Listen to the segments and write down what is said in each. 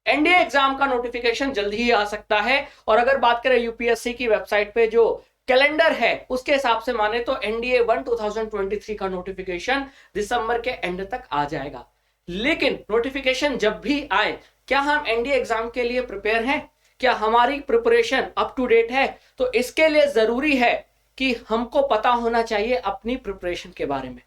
NDA exam का notification जल्दी ही आ सकता है। और अगर बात करें यूपीएससी की वेबसाइट पे जो कैलेंडर है उसके हिसाब से माने तो एनडीए 1 2023 का नोटिफिकेशन दिसंबर के एंड तक आ जाएगा। लेकिन नोटिफिकेशन जब भी आए, क्या हम एनडीए एग्जाम के लिए प्रिपेयर हैं? क्या हमारी प्रिपरेशन अप टू डेट है? तो इसके लिए जरूरी है कि हमको पता होना चाहिए अपनी प्रिपरेशन के बारे में।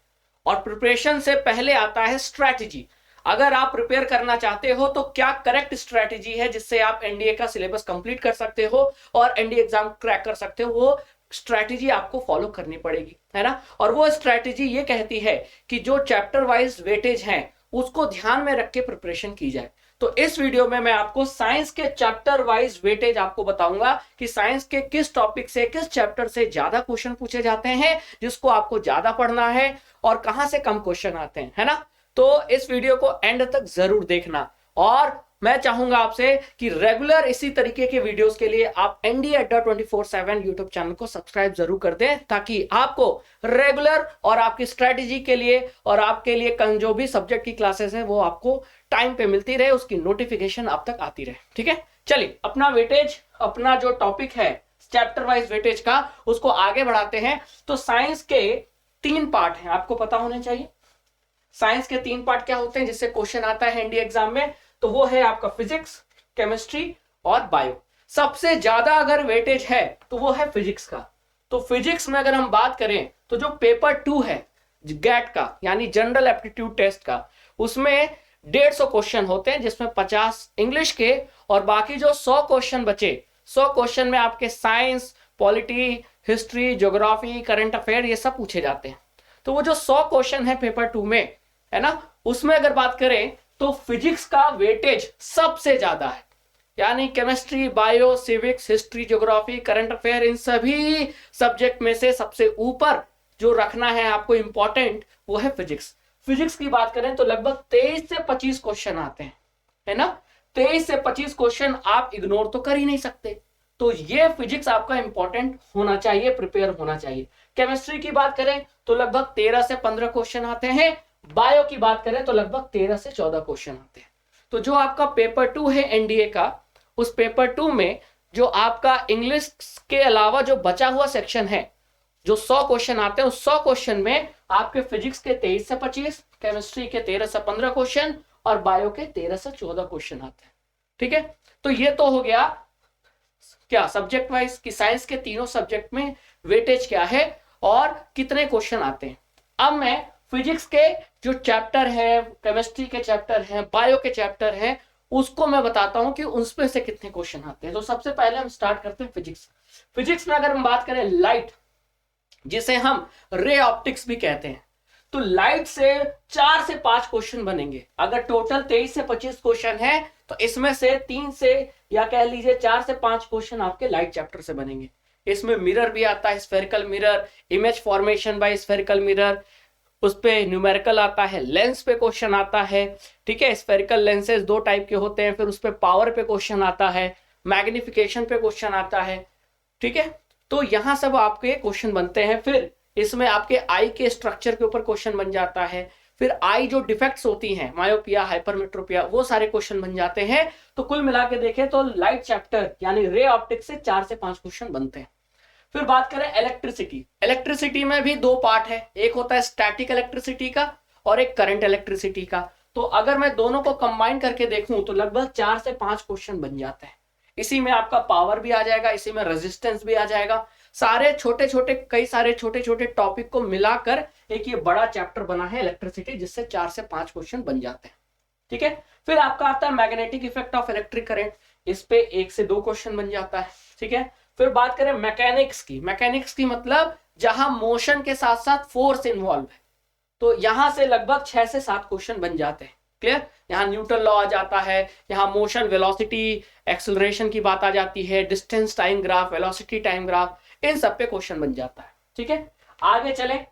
और प्रिपरेशन से पहले आता है स्ट्रैटेजी। अगर आप प्रिपेयर करना चाहते हो तो क्या करेक्ट स्ट्रैटेजी है जिससे आप एनडीए का सिलेबस कंप्लीट कर सकते हो और एनडीए एग्जाम क्रैक कर सकते हो, वो स्ट्रैटेजी आपको फॉलो करनी पड़ेगी, है ना। और वो स्ट्रैटेजी ये कहती है कि जो चैप्टर वाइज वेटेज है उसको ध्यान में रख के प्रिपरेशन की जाए। तो इस वीडियो में मैं आपको साइंस के चैप्टर वाइज वेटेज आपको बताऊंगा कि साइंस के किस टॉपिक से, किस चैप्टर से ज्यादा क्वेश्चन पूछे जाते हैं, जिसको आपको ज्यादा पढ़ना है, और कहां से कम क्वेश्चन आते हैं, है ना। तो इस वीडियो को एंड तक जरूर देखना। और मैं चाहूंगा आपसे कि रेगुलर इसी तरीके के वीडियोस के लिए आप एनडीए अड्डा 24/7 यूट्यूब चैनल को सब्सक्राइब जरूर कर दें, ताकि आपको रेगुलर और आपकी स्ट्रेटेजी के लिए और आपके लिए जो भी सब्जेक्ट की क्लासेस है वो आपको टाइम पे मिलती रहे, उसकी नोटिफिकेशन आप तक आती रहे। ठीक है, चलिए अपना वेटेज, अपना जो टॉपिक है चैप्टर वाइज वेटेज का, उसको आगे बढ़ाते हैं। तो साइंस के 3 पार्ट हैं, आपको पता होने चाहिए। साइंस के 3 पार्ट क्या होते हैं जिससे क्वेश्चन आता है एनडीए एग्जाम में? तो वो है आपका फिजिक्स, केमिस्ट्री और बायो। सबसे ज्यादा अगर वेटेज है तो वो है फिजिक्स का। तो फिजिक्स में अगर हम बात करें तो जो पेपर 2 है गैट का, यानी जनरल एप्टीट्यूड टेस्ट का, उसमें 150 क्वेश्चन होते हैं, जिसमें 50 इंग्लिश के और बाकी जो 100 क्वेश्चन बचे, 100 क्वेश्चन में आपके science, polity, history, geography, current affair ये सब पूछे जाते हैं। तो वो जो 100 क्वेश्चन है पेपर 2 में, है ना, उसमें अगर बात करें तो फिजिक्स का वेटेज सबसे ज्यादा है। यानी chemistry, bio, civics, history, geography, current affair, इन सभी सब्जेक्ट में से सबसे ऊपर जो रखना है आपको इंपॉर्टेंट, वो है फिजिक्स। फिजिक्स की बात करें तो लगभग 23 से 25 क्वेश्चन आते हैं, है ना। 23 से 25 क्वेश्चन आप इग्नोर तो कर ही नहीं सकते। तो ये फिजिक्स आपका इंपॉर्टेंट होना चाहिए, प्रिपेयर होना चाहिए। केमिस्ट्री की बात करें तो लगभग 13 से 15 क्वेश्चन आते हैं। बायो की बात करें तो लगभग 13 से 14 क्वेश्चन आते हैं। तो जो आपका पेपर 2 है एनडीए का, उस पेपर 2 में जो आपका इंग्लिश के अलावा जो बचा हुआ सेक्शन है, जो 100 क्वेश्चन आते हैं, उस 100 क्वेश्चन में आपके फिजिक्स के 23 से 25, केमिस्ट्री के 13 से 15 क्वेश्चन और बायो के 13 से 14 क्वेश्चन आते हैं। ठीक है, तो ये तो हो गया क्या सब्जेक्ट वाइज कि साइंस के तीनों सब्जेक्ट में वेटेज क्या है और कितने क्वेश्चन आते हैं। अब मैं फिजिक्स के जो चैप्टर है, केमिस्ट्री के चैप्टर हैं, बायो के चैप्टर हैं, उसको मैं बताता हूं कि उसमें से कितने क्वेश्चन आते हैं। तो सबसे पहले हम स्टार्ट करते हैं फिजिक्स। फिजिक्स में अगर हम बात करें लाइट, जिसे हम रे ऑप्टिक्स भी कहते हैं, तो लाइट से 4 से 5 क्वेश्चन बनेंगे। अगर टोटल 23 से 25 क्वेश्चन है तो इसमें से 3 से या कह लीजिए 4 से 5 क्वेश्चन आपके लाइट चैप्टर से बनेंगे। इसमें मिरर भी आता है, spherical mirror, image formation by spherical mirror, उस पे न्यूमेरिकल आता है, लेंस पे क्वेश्चन आता है। ठीक है, स्फेरिकल लेंसेज 2 टाइप के होते हैं, फिर उस पे पावर पे क्वेश्चन आता है, मैग्निफिकेशन पे क्वेश्चन आता है। ठीक है, तो यहां सब आपके क्वेश्चन बनते हैं। फिर इसमें आपके आई के स्ट्रक्चर के ऊपर क्वेश्चन बन जाता है। फिर आई जो डिफेक्ट्स होती हैं, मायोपिया, हाइपरमेट्रोपिया, वो सारे क्वेश्चन बन जाते हैं। तो कुल मिला के देखें तो लाइट चैप्टर यानी रे ऑप्टिक्स से 4 से 5 क्वेश्चन बनते हैं। फिर बात करें इलेक्ट्रिसिटी। इलेक्ट्रिसिटी में भी 2 पार्ट है, एक होता है स्टैटिक इलेक्ट्रिसिटी का और एक करंट इलेक्ट्रिसिटी का। तो अगर मैं दोनों को कंबाइन करके देखूं तो लगभग 4 से 5 क्वेश्चन बन जाते हैं। इसी में आपका पावर भी आ जाएगा, इसी में रेजिस्टेंस भी आ जाएगा। सारे छोटे छोटे, कई सारे छोटे छोटे टॉपिक को मिलाकर एक ये बड़ा चैप्टर बना है इलेक्ट्रिसिटी, जिससे 4 से 5 क्वेश्चन बन जाते हैं। ठीक है, फिर आपका आता है magnetic effect of electric current, इस पे 1 से 2 क्वेश्चन बन जाता है। ठीक है, फिर बात करें मैकेनिक्स की। मैकेनिक्स की मतलब जहां मोशन के साथ साथ फोर्स इन्वॉल्व है, तो यहां से लगभग 6 से 7 क्वेश्चन बन जाते हैं। क्लियर, यहाँ न्यूटन लॉ आ जाता है, यहाँ मोशन, वेलोसिटी, एक्सेलरेशन की बात आ जाती है, distance time graph, velocity time graph, इन सब पे क्वेश्चन बन जाता है। ठीक है, आगे चलें।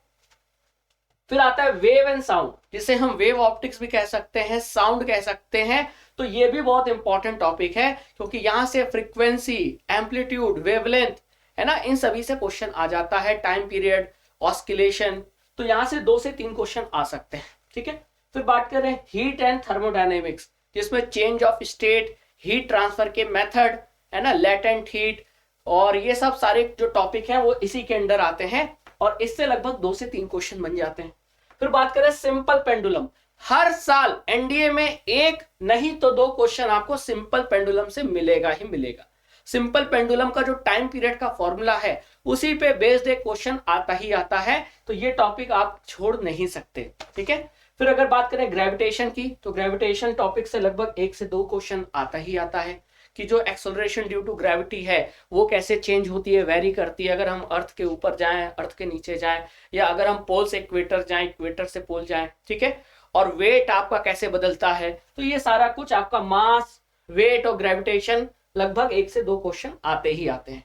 फिर आता है वेव एंड साउंड, जिसे हम वेव ऑप्टिक्स भी कह सकते हैं, साउंड कह सकते हैं। तो ये भी बहुत इंपॉर्टेंट टॉपिक है, क्योंकि यहां से फ्रीक्वेंसी, एम्पलीट्यूड, वेवलेंथ, है ना, इन सभी से क्वेश्चन आ जाता है। टाइम पीरियड, ऑस्किलेशन, तो यहां से 2 से 3 क्वेश्चन आ सकते हैं। ठीक है, फिर बात करें हीट एंड थर्मोडायनेमिक्स, जिसमें change of state, heat transfer के मेथड, है ना, लेटेंट हीट, और ये सब सारे जो टॉपिक हैं वो इसी के अंडर आते हैं और इससे लगभग 2 से 3 क्वेश्चन बन जाते हैं। फिर बात करें सिंपल पेंडुलम, हर साल एनडीए में एक नहीं तो 2 क्वेश्चन आपको सिंपल पेंडुलम से मिलेगा ही मिलेगा। सिंपल पेंडुलम का जो टाइम पीरियड का फॉर्मूला है उसी पे बेस्ड एक क्वेश्चन आता ही आता है, तो ये टॉपिक आप छोड़ नहीं सकते, ठीक है। फिर अगर बात करें ग्रेविटेशन की, तो ग्रेविटेशन टॉपिक से लगभग 1 से 2 क्वेश्चन आता ही आता है कि जो एक्सेलरेशन ड्यू टू ग्रेविटी है वो कैसे चेंज होती है, वेरी करती है, अगर हम अर्थ के ऊपर जाएं, अर्थ के नीचे जाएं, या अगर हम पोल से इक्वेटर जाएं, इक्वेटर से पोल जाएं, ठीक है। और वेट आपका कैसे बदलता है, तो ये सारा कुछ आपका मास, वेट और ग्रेविटेशन लगभग 1 से 2 क्वेश्चन आते ही आते हैं।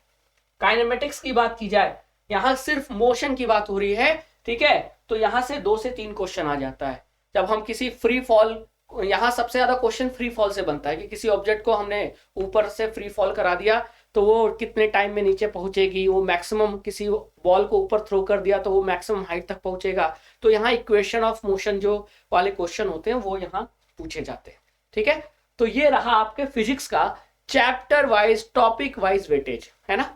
काइनेमेटिक्स की बात की जाए, यहां सिर्फ मोशन की बात हो रही है, ठीक है, तो यहां से 2 से 3 क्वेश्चन आ जाता है। जब हम किसी फ्री फॉल, यहां सबसे ज्यादा क्वेश्चन फ्री फॉल से बनता है कि किसी ऑब्जेक्ट को हमने ऊपर से फ्री फॉल करा दिया तो वो कितने टाइम में नीचे पहुंचेगी, वो मैक्सिमम, किसी बॉल को ऊपर थ्रो कर दिया तो वो मैक्सिमम हाइट तक पहुंचेगा, तो यहाँ इक्वेशन ऑफ मोशन जो वाले क्वेश्चन होते हैं वो यहाँ पूछे जाते हैं, ठीक है। तो ये रहा आपके फिजिक्स का chapter wise, topic wise weightage, है ना।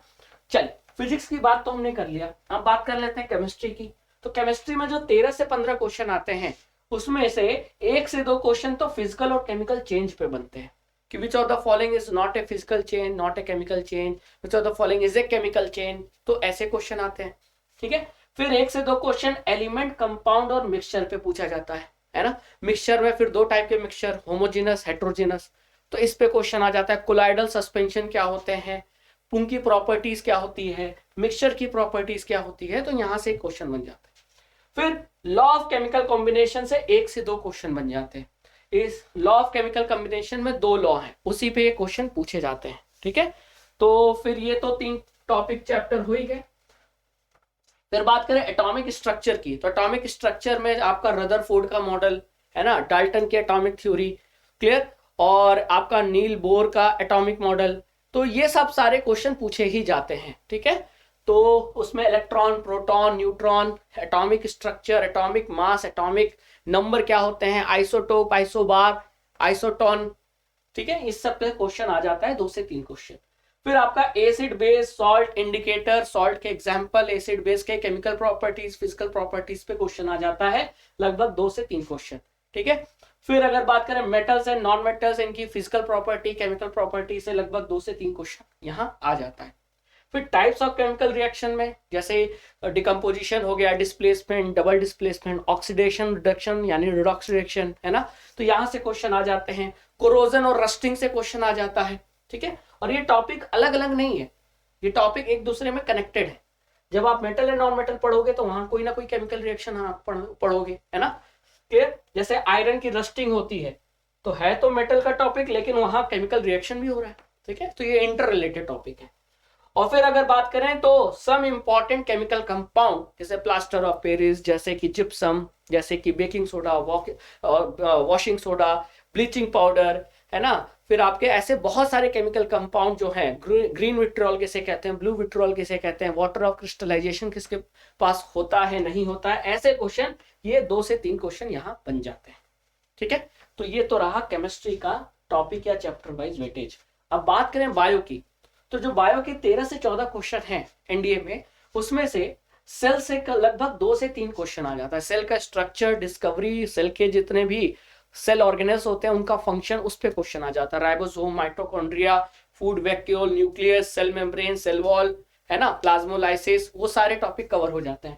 चलिए, फिजिक्स की बात तो हमने कर लिया, अब बात कर लेते हैं केमिस्ट्री की। तो केमिस्ट्री में जो 13 से 15 क्वेश्चन आते हैं उसमें से 1 से 2 क्वेश्चन तो फिजिकल और केमिकल चेंज पे बनते हैं कि which of the following is not a physical chain, not a chemical chain, which of the following is a chemical chain, तो ऐसे क्वेश्चन आते हैं, ठीक है। फिर 1 से 2 क्वेश्चन एलिमेंट, कंपाउंड और मिक्सचर पे पूछा जाता है ना। मिक्सचर में फिर 2 टाइप के मिक्सचर, होमोजेनस, हेट्रोजेनस, तो इस पे क्वेश्चन आ जाता है। कोलाइडल सस्पेंशन क्या होते हैं, उनकी प्रॉपर्टीज क्या होती है, मिक्सचर की प्रॉपर्टीज क्या होती है, तो यहां से क्वेश्चन बन जाता है। फिर लॉ ऑफ केमिकल कॉम्बिनेशन से 1 से 2 क्वेश्चन बन जाते हैं। इस लॉ ऑफ केमिकल कॉम्बिनेशन में 2 लॉ हैं, उसी पे ये क्वेश्चन पूछे जाते हैं, ठीक है। तो फिर ये तो 3 टॉपिक चैप्टर हो ही गए। फिर बात करें एटॉमिक स्ट्रक्चर की, तो एटॉमिक स्ट्रक्चर में आपका रदरफोर्ड का मॉडल, है ना, डाल्टन की एटॉमिक थ्योरी, क्लियर, और आपका नील बोर का एटॉमिक मॉडल, तो ये सब सारे क्वेश्चन पूछे ही जाते हैं, ठीक है। तो उसमें electron, proton, neutron, atomic structure, atomic mass, atomic number क्या होते हैं, आइसोटोप, आइसोबार, आइसोटोन, ठीक है, इस सब पे क्वेश्चन आ जाता है 2 से 3 क्वेश्चन। फिर आपका acid base, salt indicator, salt के एग्जांपल, एसिड बेस के केमिकल प्रॉपर्टीज, फिजिकल प्रॉपर्टीज पे क्वेश्चन आ जाता है लगभग 2 से 3 क्वेश्चन, ठीक है। फिर अगर बात करें मेटल्स एंड नॉन मेटल्स, इनकी फिजिकल प्रॉपर्टी, केमिकल प्रॉपर्टी से लगभग 2 से 3 क्वेश्चन यहाँ आ जाता है। फिर टाइप्स ऑफ केमिकल रिएक्शन में जैसे डिकम्पोजिशन हो गया, displacement, double displacement, oxidation reduction यानी रिडॉक्स रिएक्शन, है ना, तो यहाँ से क्वेश्चन आ जाते हैं। कोरोजन और रस्टिंग से क्वेश्चन आ जाता है, ठीक है। और ये टॉपिक अलग अलग नहीं है, ये टॉपिक एक दूसरे में कनेक्टेड है। जब आप मेटल एंड नॉन मेटल पढ़ोगे तो वहां कोई ना कोई केमिकल रिएक्शन आप पढ़ोगे, है ना। जैसे आयरन की रस्टिंग होती है तो है तो मेटल का टॉपिक, लेकिन वहां केमिकल रिएक्शन भी हो रहा है, ठीक है, तो ये इंटर रिलेटेड टॉपिक है। और फिर अगर बात करें तो सम इंपॉर्टेंट केमिकल कंपाउंड जैसे प्लास्टर ऑफ पेरिस, जैसे कि जिप्सम, जैसे कि baking soda, washing soda, bleaching powder, है ना। फिर आपके ऐसे बहुत सारे केमिकल कंपाउंड जो हैं, ग्रीन विट्रियोल किसे कहते हैं, ब्लू विट्रियोल किसे कहते हैं, वाटर ऑफ क्रिस्टलाइजेशन किसके पास होता है, नहीं होता है, ऐसे क्वेश्चन ये 2 से 3 क्वेश्चन यहाँ बन जाते हैं, ठीक है। तो ये तो रहा केमिस्ट्री का टॉपिक या चैप्टर वाइज वेटेज। अब बात करें बायो की, तो जो बायो के 13 से 14 क्वेश्चन हैं एनडीए में, उसमें से सेल से लगभग 2 से 3 क्वेश्चन आ जाता है। सेल का स्ट्रक्चर, डिस्कवरी, सेल के जितने भी सेल ऑर्गेनेल्स होते हैं उनका फंक्शन, उस पे क्वेश्चन आ जाता है। Ribosome, mitochondria, food vacuole, nucleus, cell membrane, cell wall, है ना, प्लाज्मोलाइसिस, वो सारे टॉपिक कवर हो जाते हैं।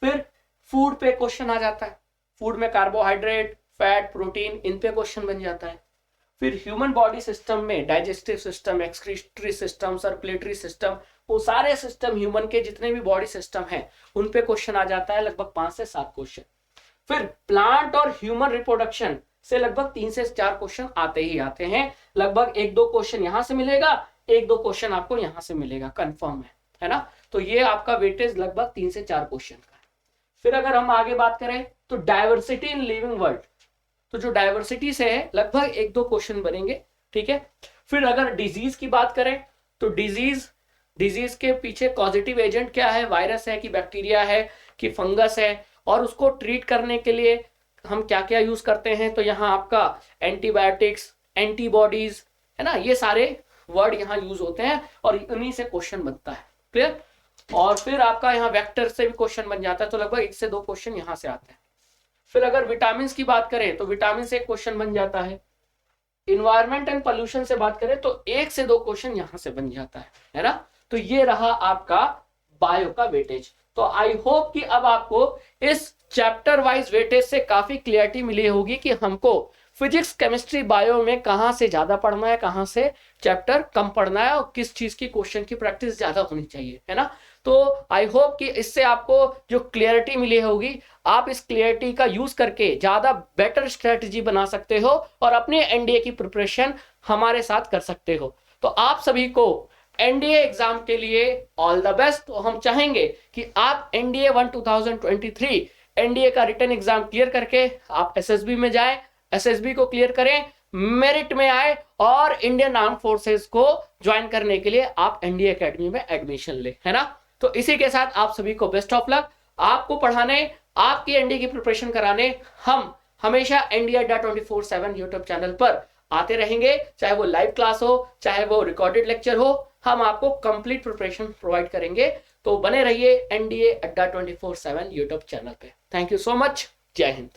फिर फूड पे क्वेश्चन आ जाता है, फूड में कार्बोहाइड्रेट, फैट, प्रोटीन, इन पे क्वेश्चन बन जाता है। फिर ह्यूमन बॉडी सिस्टम में digestive system, excretory system, circulatory system, वो सारे सिस्टम ह्यूमन के जितने भी बॉडी सिस्टम हैं उन पे क्वेश्चन आ जाता है लगभग 5 से 7 क्वेश्चन। फिर प्लांट और ह्यूमन रिप्रोडक्शन से लगभग 3 से 4 क्वेश्चन आते ही आते हैं। लगभग 1-2 क्वेश्चन यहां से मिलेगा, 1-2 क्वेश्चन आपको यहां से मिलेगा, कंफर्म है ना। तो ये आपका वेटेज लगभग 3 से 4 क्वेश्चन का है। फिर अगर हम आगे बात करें तो डायवर्सिटी इन लिविंग वर्ल्ड, तो जो डायवर्सिटी से है लगभग 1-2 क्वेश्चन बनेंगे, ठीक है। फिर अगर डिजीज की बात करें तो डिजीज के पीछे कॉजेटिव एजेंट क्या है, वायरस है कि बैक्टीरिया है कि फंगस है, और उसको ट्रीट करने के लिए हम क्या क्या यूज करते हैं, तो यहाँ आपका एंटीबायोटिक्स, एंटीबॉडीज, है ना, ये सारे वर्ड यहाँ यूज होते हैं और इन्हीं से क्वेश्चन बनता है। क्लियर? और फिर आपका यहाँ वेक्टर से भी क्वेश्चन बन जाता है, तो लगभग 1 से 2 क्वेश्चन यहाँ से आते हैं। फिर अगर विटामिन की बात करें तो विटामिन से एक क्वेश्चन बन जाता है। इन्वायरमेंट एंड पोल्यूशन से बात करें तो 1 से 2 क्वेश्चन यहां से बन जाता है ना। तो ये रहा आपका बायो का वेटेज। तो आई होप कि अब आपको इस चैप्टर वाइज वेटेज से काफी क्लियरिटी मिली होगी कि हमको फिजिक्स, केमिस्ट्री, बायो में कहां से ज्यादा पढ़ना है, कहां से चैप्टर कम पढ़ना है और किस चीज की क्वेश्चन की प्रैक्टिस ज्यादा होनी चाहिए, है ना। तो आई होप कि इससे आपको जो क्लियरिटी मिली होगी, आप इस क्लियरिटी का यूज करके ज्यादा बेटर स्ट्रेटजी बना सकते हो और अपने एनडीए की प्रिपरेशन हमारे साथ कर सकते हो। तो आप सभी को एनडीए एग्जाम के लिए ऑल द बेस्ट। तो हम चाहेंगे कि आप एनडीए 1 2023 एनडीए का रिटन एग्जाम क्लियर करके आप एसएसबी में जाएं, एसएसबी को क्लियर करें, मेरिट में आए और इंडियन आर्म फोर्सेस को ज्वाइन करने के लिए आप एनडीए एकेडमी में एडमिशन ले, है ना। तो इसी के साथ आप सभी को बेस्ट ऑफ लक। आपको पढ़ाने, आपकी एनडीए की प्रिपरेशन कराने हम हमेशा एनडीए अड्डा 24/7 यूट्यूब चैनल पर आते रहेंगे, चाहे वो लाइव क्लास हो, चाहे वो रिकॉर्डेड लेक्चर हो, हम आपको कंप्लीट प्रिपरेशन प्रोवाइड करेंगे। तो बने रहिए एनडीए अड्डा 24/7 यूट्यूब चैनल पे। Thank you so much. जय हिंद।